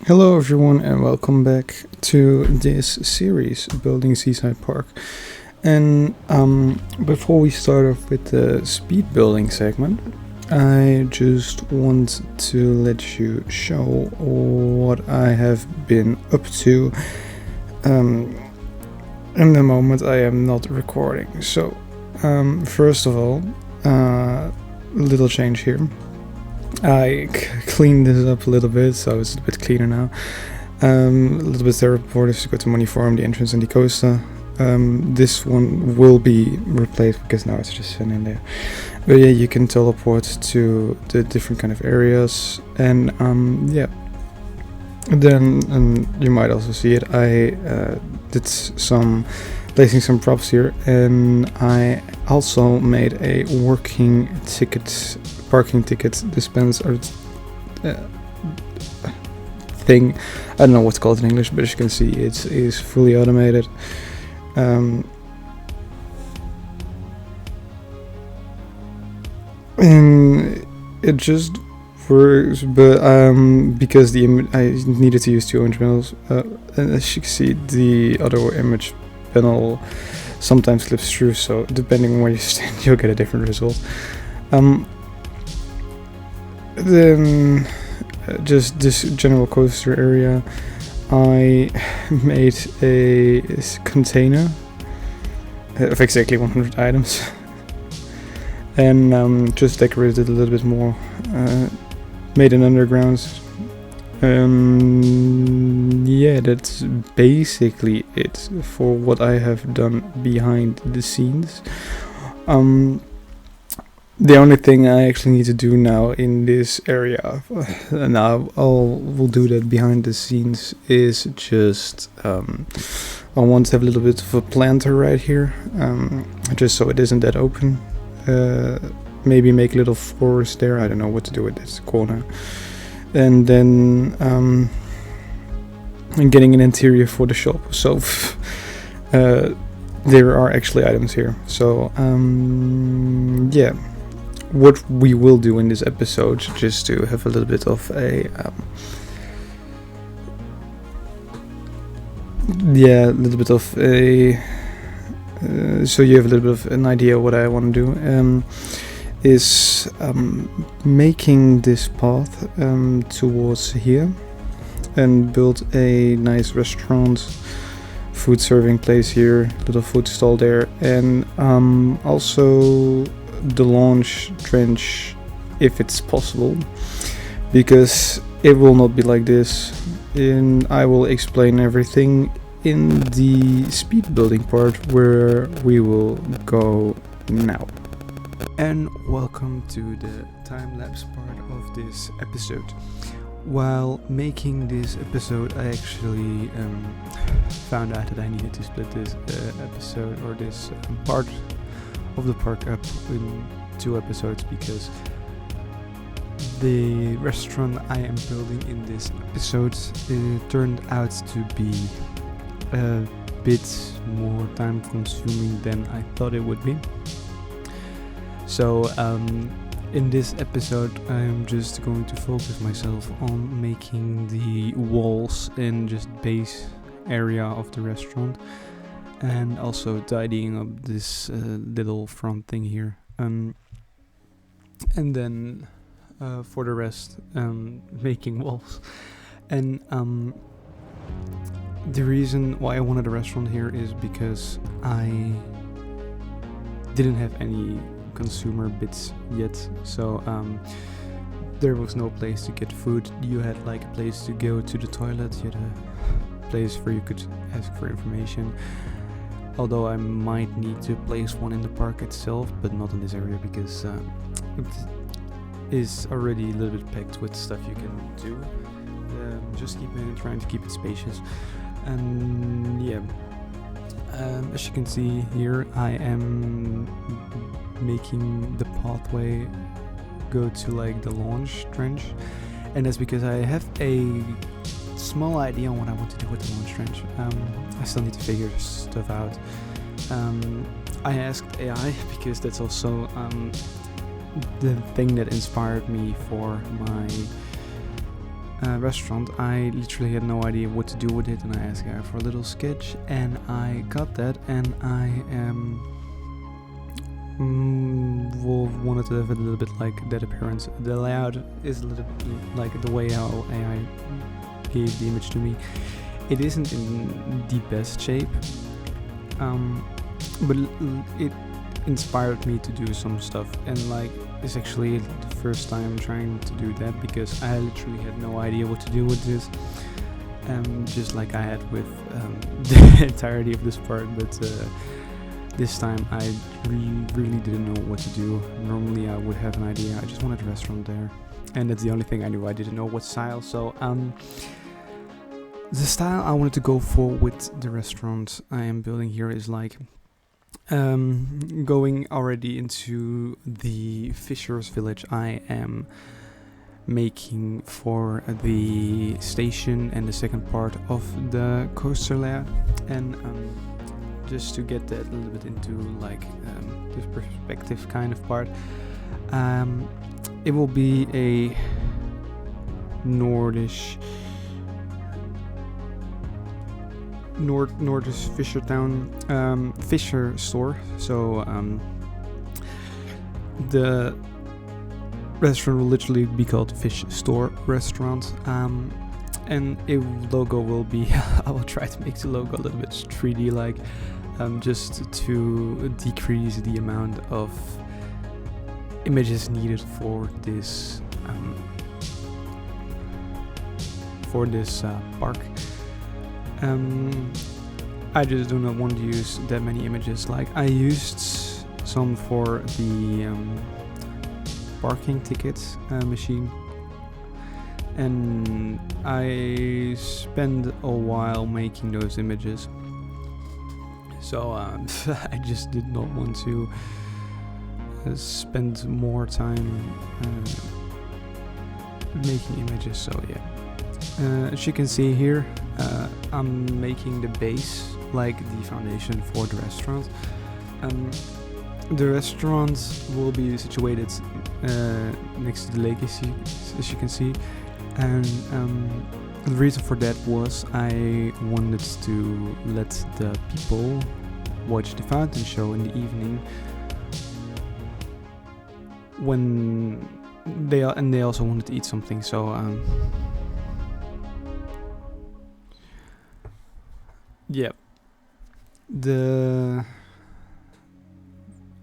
Hello everyone and welcome back to this series, Building Seaside Park. And before we start off with the speed building segment, I just want to let you show what I have been up to in the moment I am not recording. So, first of all, little change here. I cleaned this up a little bit, so it's a bit cleaner now. A little bit therapeutic to go to Money Forum, the entrance and the coaster. This one will be replaced because now it's just sitting in there. But yeah, you can teleport to the different kind of areas, and yeah. Then you might also see it. I did placing some props here, and I also made a working parking ticket dispenser thing. I don't know what's called in English, but as you can see, it is fully automated. And it just works, but because I needed to use 2 image panels, and as you can see, the other image panel sometimes slips through, so depending on where you stand, you'll get a different result. Then just this general coaster area, I made a container of exactly 100 items and just decorated it a little bit more, made an underground. Yeah, that's basically it for what I have done behind the scenes. The only thing I actually need to do now in this area, and we'll do that behind the scenes, is just I want to have a little bit of a planter right here, just so it isn't that open. Maybe make a little forest there. I don't know what to do with this corner. And then I'm getting an interior for the shop. So there are actually items here. So yeah. What we will do in this episode, just to have a little bit of a so you have a little bit of an idea what I want to do, is making this path towards here and build a nice restaurant, food serving place here, little food stall there, and also the launch trench if it's possible, because it will not be like this, and I will explain everything in the speed building part where we will go now. And welcome to the time-lapse part of this episode. While making this episode, I actually found out that I needed to split this episode, or this part of the park, up in 2 episodes, because the restaurant I am building in this episode turned out to be a bit more time consuming than I thought it would be. So in this episode I'm just going to focus myself on making the walls and just base area of the restaurant, and also tidying up this little front thing here, and then for the rest, making walls. And the reason why I wanted a restaurant here is because I didn't have any consumer bits yet, so there was no place to get food. You had like a place to go to the toilet, you had a place where you could ask for information. Although I might need to place one in the park itself, but not in this area, because it is already a little bit packed with stuff you can do. Just trying to keep it spacious. And yeah, as you can see here, I am making the pathway go to like the launch trench, and that's because I have a small idea on what I want to do with the launch trench. I still need to figure stuff out. I asked AI because that's also the thing that inspired me for my restaurant, I literally had no idea what to do with it, and I asked her for a little sketch, and I got that, and I wanted to have a little bit like that appearance. The layout is a little bit like the way how AI gave the image to me. It isn't in the best shape, but it inspired me to do some stuff, and like it's actually the first time trying to do that, because I literally had no idea what to do with this, just like I had with the entirety of this part, but this time I really didn't know what to do. Normally I would have an idea, I just wanted a restaurant there, and that's the only thing I knew. I didn't know what style, so the style I wanted to go for with the restaurant I am building here is like going already into the Fisher's Village I am making for the station and the second part of the coaster layout, and just to get that a little bit into like this perspective kind of part, it will be a Nordish Fisher Town Fisher store. So the restaurant will literally be called Fish Store Restaurant, and a logo will be I will try to make the logo a little bit 3D like, just to decrease the amount of images needed for this park. I just do not want to use that many images. Like I used some for the parking tickets machine, and I spent a while making those images, so I just did not want to spend more time making images. So yeah, as you can see here, I'm making the base, like the foundation for the restaurant. The restaurant will be situated next to the lake, as you can see, and the reason for that was I wanted to let the people watch the fountain show in the evening when they also wanted to eat something. So yeah,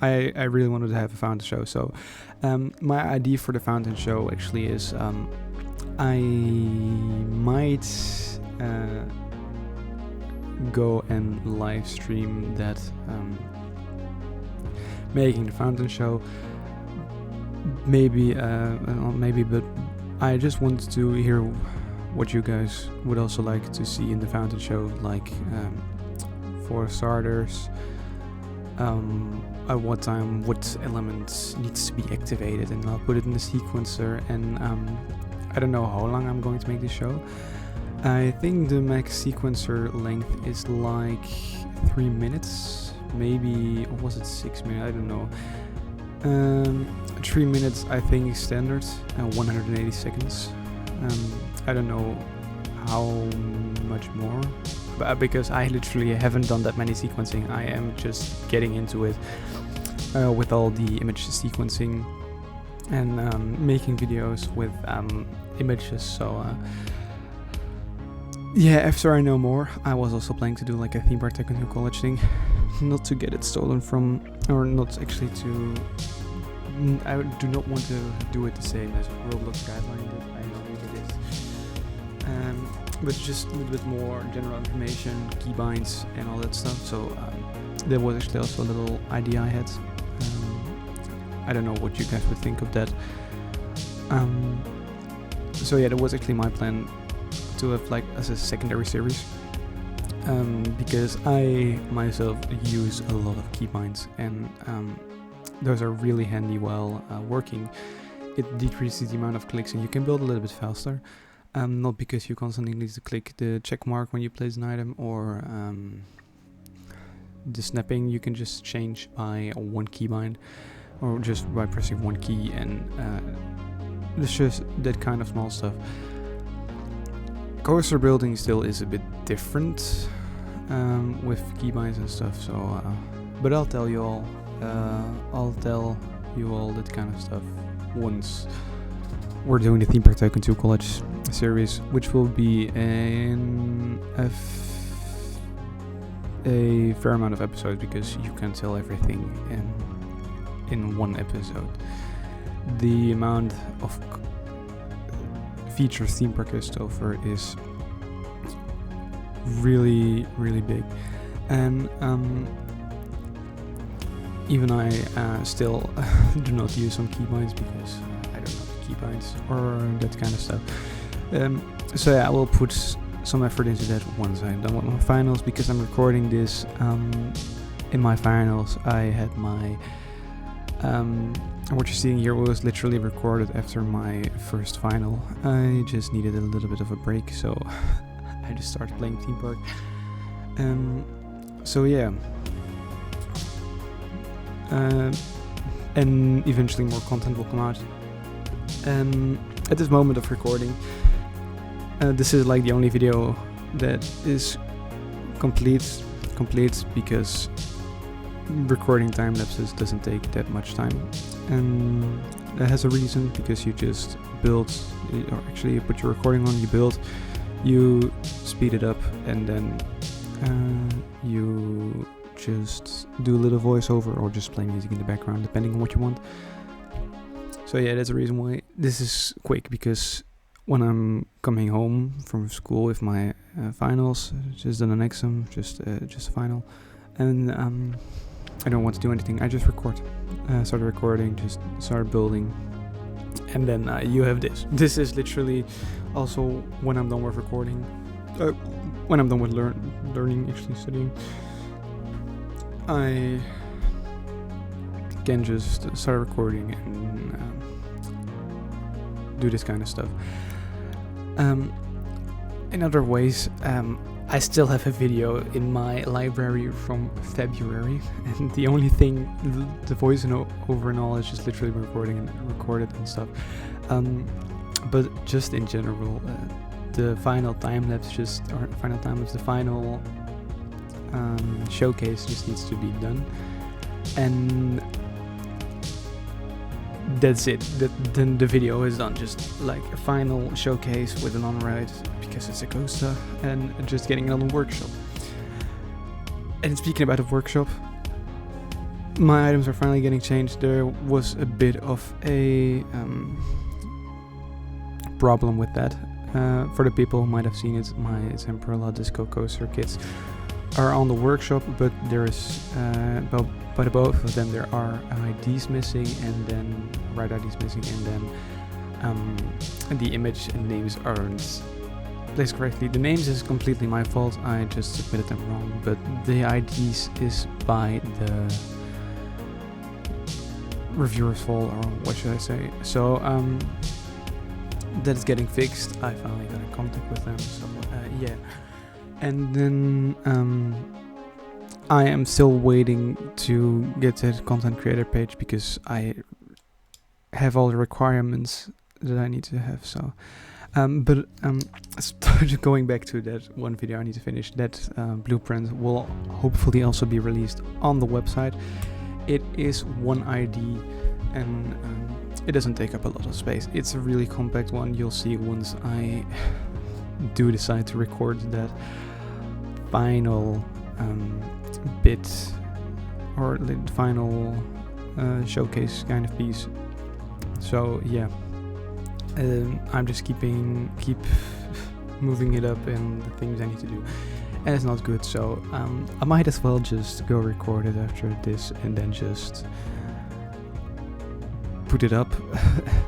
I really wanted to have a fountain show. So my idea for the fountain show actually is I might go and live stream that making the fountain show. Maybe, but I just wanted to hear what you guys would also like to see in the fountain show, like for starters, at what time, what element needs to be activated, and I'll put it in the sequencer. And I don't know how long I'm going to make this show. I think the max sequencer length is like 3 minutes, maybe, or was it 6 minutes? I don't know. 3 minutes I think is standard, 180 seconds. I don't know how much more, but because I literally haven't done that many sequencing, I am just getting into it with all the image sequencing and making videos with images. So yeah, after I know more, I was also planning to do like a theme park tycoon college thing, not to get it stolen from, or not actually to. I do not want to do it the same as Roblox Guideline did. I know it is, but just a little bit more general information, keybinds, and all that stuff. So there was actually also a little idea I had. I don't know what you guys would think of that. So yeah, that was actually my plan to have like as a secondary series, because I myself use a lot of keybinds, and those are really handy while working. It decreases the amount of clicks, and you can build a little bit faster. Not because you constantly need to click the check mark when you place an item, or the snapping you can just change by one keybind, or just by pressing one key, and it's just that kind of small stuff. coaster building still is a bit different with keybinds and stuff. So, but I'll tell you all. I'll tell you all that kind of stuff once we're doing the Theme Park Tycoon 2 College series, which will be in a fair amount of episodes, because you can tell everything in one episode. The amount of features Theme Park has to offer is really, really big, and even I still do not use some keybinds because I don't know keybinds or that kind of stuff. So yeah, I will put some effort into that once I'm done with my finals, because I'm recording this in my finals. I had my what you're seeing here was literally recorded after my first final. I just needed a little bit of a break, so I just started playing Theme Park. So yeah. And eventually more content will come out. At this moment of recording, this is like the only video that is complete because recording time lapses doesn't take that much time, and that has a reason, because you just build, or actually you put your recording on, you build, you speed it up, and then you just do a little voiceover or just play music in the background, depending on what you want. So yeah, that's the reason why this is quick, because when I'm coming home from school with my finals, just done an exam, just a final, and I don't want to do anything, I just record. Start recording, just start building, and then you have this. This is literally also when I'm done with recording, when I'm done with learning, actually studying, I can just start recording and do this kind of stuff. In other ways, I still have a video in my library from February, and the only thing, the voice over and all, is just literally recorded and stuff. But just in general, the final time lapse, the final showcase just needs to be done, and that's it. Then the video is done, just like a final showcase with an on-ride, because it's a coaster, and just getting it on the workshop. And speaking about the workshop, my items are finally getting changed. There was a bit of a problem with that. For the people who might have seen it, my Zamperla Disk'O Coaster kits are on the workshop, but there is by the both of them there are IDs missing, and then right IDs missing, and then the image and names aren't placed correctly. The names is completely my fault, I just submitted them wrong, but the IDs is by the reviewer's fault, or what should I say. So that's getting fixed. I finally got in contact with them, so yeah. And then I am still waiting to get that content creator page, because I have all the requirements that I need to have. So, but going back to that one video I need to finish, that blueprint will hopefully also be released on the website. It is one ID, and it doesn't take up a lot of space. It's a really compact one. You'll see once I do decide to record that final bit, or the final showcase kind of piece. So yeah, I'm just keep moving it up and the things I need to do, and it's not good. So I might as well just go record it after this and then just put it up.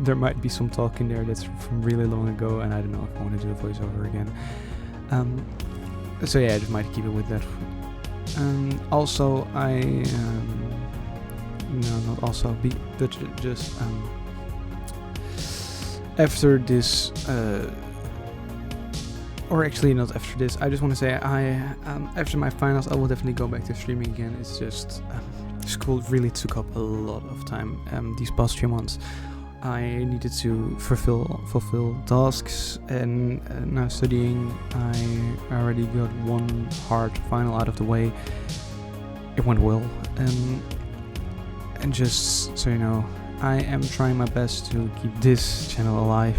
There might be some talk in there that's from really long ago, and I don't know if I want to do a voiceover again. So yeah, I just might keep it with that. Also, just after this, or actually not after this, I just want to say after my finals I will definitely go back to streaming again. It's just school really took up a lot of time these past few months. I needed to fulfill tasks, and now studying. I already got one hard final out of the way. It went well, and just so you know, I am trying my best to keep this channel alive.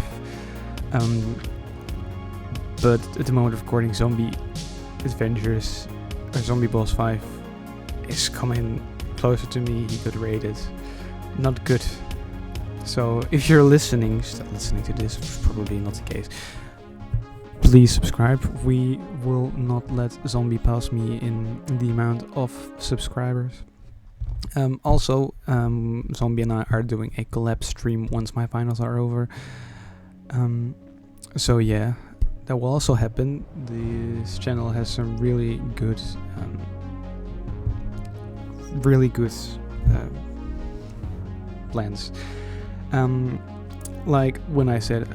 But at the moment of recording, Zombie Adventures, or Zombie Boss 5, is coming closer to me. He got rated not good. So if you're listening, still listening to this, which is probably not the case, please subscribe. We will not let Zombie pass me in the amount of subscribers. Also, Zombie and I are doing a collab stream once my finals are over. So yeah, that will also happen. This channel has some really good plans. Like when I said,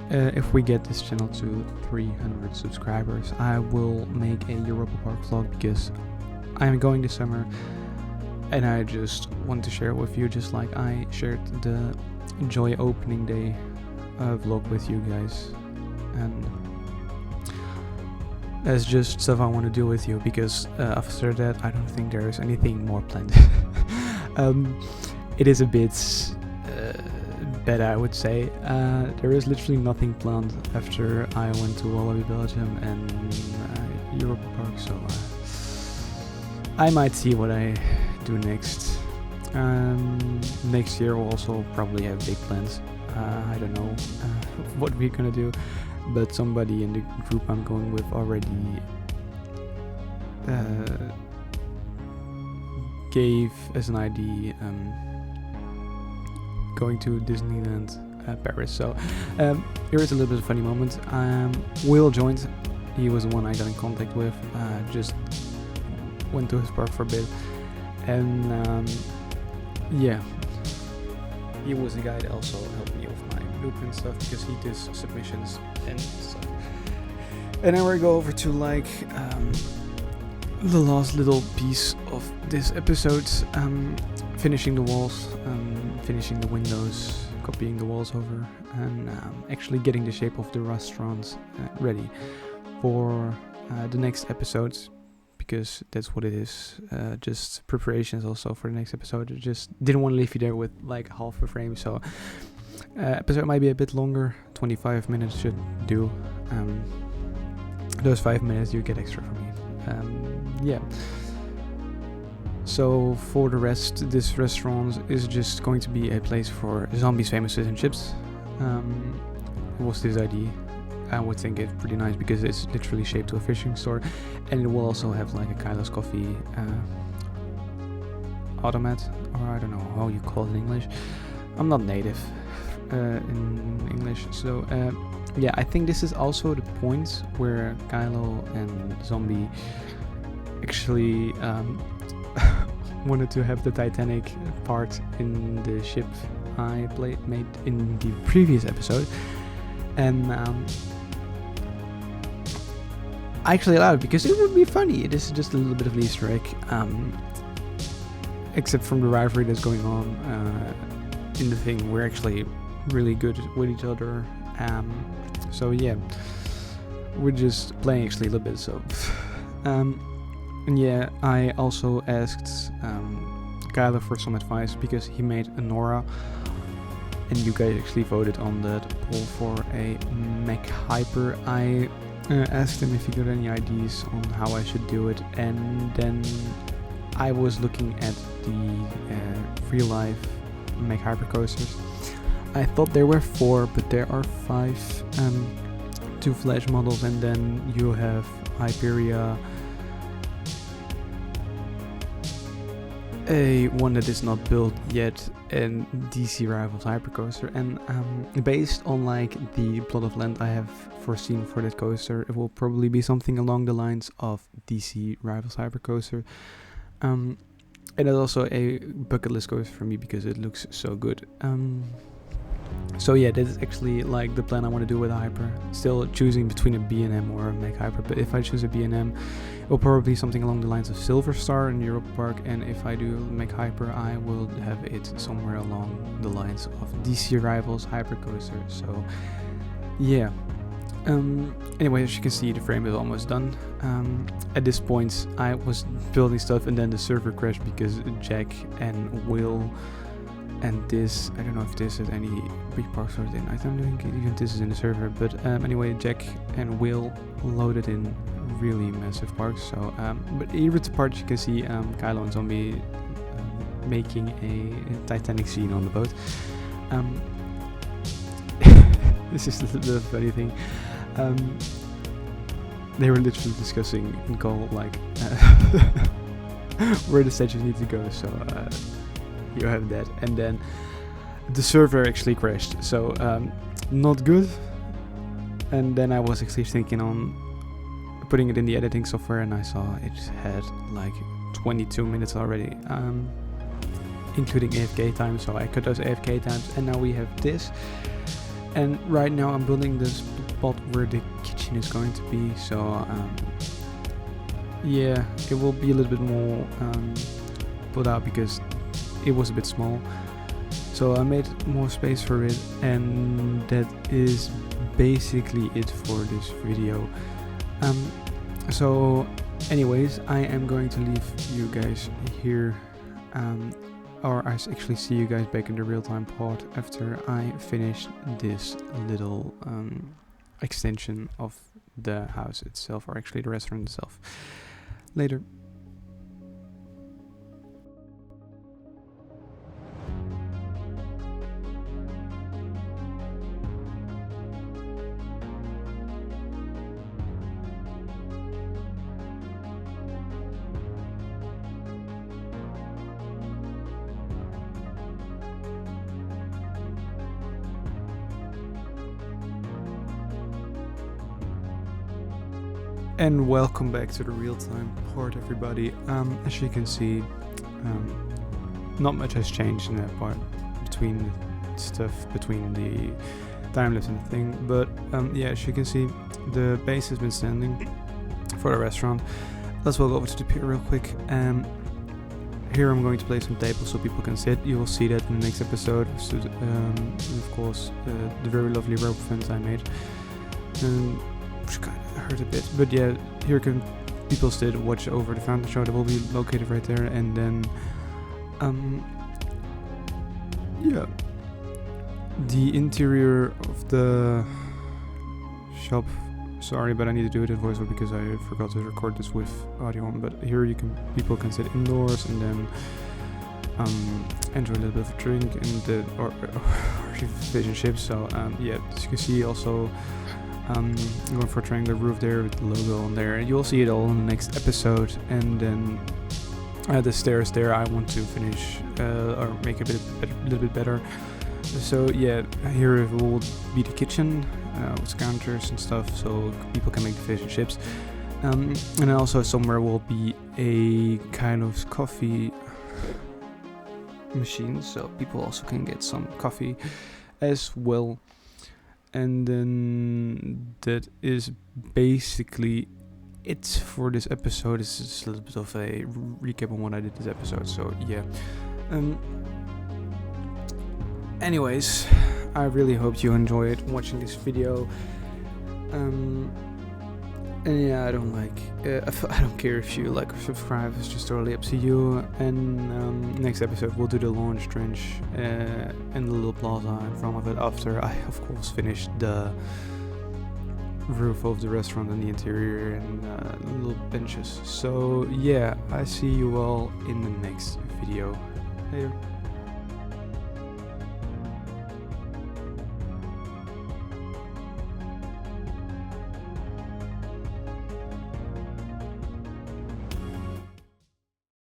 if we get this channel to 300 subscribers, I will make a Europa Park vlog, because I am going this summer, and I just want to share it with you, just like I shared the Joy opening day vlog with you guys. And that's just stuff I want to do with you, because after that I don't think there is anything more planned. It is a bit better, I would say. There is literally nothing planned after I went to Wallaby Belgium and Europa Park, so I might see what I do next. Next year we'll also probably have big plans. I don't know what we're gonna do, but somebody in the group I'm going with already gave as an idea going to Disneyland Paris. So here is a little bit of a funny moment. Will joined. He was the one I got in contact with. Just went to his park for a bit, and yeah, he was the guy that also helped me with my blueprint stuff, because he does submissions and stuff. And then we go over to like the last little piece of this episode, finishing the walls, finishing the windows, copying the walls over, and actually getting the shape of the restaurant ready for the next episodes, because that's what it is. Just preparations also for the next episode. I just didn't want to leave you there with like half a frame, so episode might be a bit longer. 25 minutes should do. Those 5 minutes you get extra from me. Yeah. So for the rest, this restaurant is just going to be a place for Zombie's famous fish and chips. It was this idea. I would think it's pretty nice, because it's literally shaped to a fishing store, and it will also have like a Kylo's coffee automat, or I don't know how you call it in English. I'm not native in English, so yeah, I think this is also the point where Kylo and Zombie actually wanted to have the Titanic part in the ship I made in the previous episode, and I actually allowed it because it would be funny. It is just a little bit of an Easter egg, except from the rivalry that's going on in the thing. We're actually really good with each other, so yeah, we're just playing actually a little bit. So and yeah, I also asked Kyler for some advice, because he made a Nora, and you guys actually voted on that poll for a Mech Hyper. I asked him if he got any ideas on how I should do it, and then I was looking at the real life Mech Hyper coasters. I thought there were 4, but there are 5. 2 Flash models, and then you have Hyperia, a one that is not built yet, and DC Rivals Hypercoaster. And based on like the plot of land I have foreseen for that coaster, it will probably be something along the lines of DC Rivals Hypercoaster. And it's also a bucket list coaster for me, because it looks so good. So yeah, this is actually like the plan I want to do with a hyper. Still choosing between a B&M or a Meg Hyper, but if I choose a B&M, it will probably be something along the lines of Silver Star in Europa Park, and if I do Meg Hyper, I will have it somewhere along the lines of DC Rivals Hyper Coaster. So yeah. Anyway, as you can see, the frame is almost done. At this point, I was building stuff, and then the server crashed because Jack and Will and this, I don't know if this has any pre-parks or in. I don't think even this is in the server, but anyway, Jack and Will loaded in really massive parks. So, but here at the part you can see Kylo and Zombie making a Titanic scene on the boat. This is the funny thing. They were literally discussing in call like where the statues need to go. So you have that, and then the server actually crashed. So not good. And then I was actually thinking on putting it in the editing software, and I saw it had like 22 minutes already, including AFK time. So I cut those AFK times, and now we have this. And right now I'm building this spot where the kitchen is going to be. So yeah, it will be a little bit more put out because it was a bit small. So I made more space for it, and that is basically it for this video. So anyways, I am going to leave you guys here, or I actually see you guys back in the real-time part after I finish this little extension of the house itself, or actually the restaurant itself. Later. And welcome back to the real-time part, everybody. As you can see, not much has changed in that part between the time-lapse and the thing, but yeah, as you can see, the base has been standing for the restaurant. Let's walk over to the pier real quick. Here I'm going to place some tables so people can sit. You will see that in the next episode. So, of course, the very lovely rope fence I made. Which kind of hurt a bit, but yeah, here can people sit, watch over the fountain show that will be located right there, and then yeah, the interior of the shop. Sorry, but I need to do it in voiceover because I forgot to record this with audio on. But here people can sit indoors and then enjoy a little bit of a drink and or fish and chips. So yeah, as you can see also. Going for a triangular roof there with the logo on there, and you'll see it all in the next episode. And then the stairs there I want to finish or make a little bit better. So yeah, here will be the kitchen with counters and stuff, so people can make the fish and chips. And also somewhere will be a kind of coffee machine, so people also can get some coffee as well. And then that is basically it for this episode. This is a little bit of a recap on what I did this episode. So yeah. Anyways, I really hope you enjoyed watching this video. And yeah, I don't care if you like or subscribe. It's just totally up to you. And next episode we'll do the launch trench and the little plaza in front of it after I of course finish the roof of the restaurant and the interior and little benches. So yeah, I see you all in the next video. Later.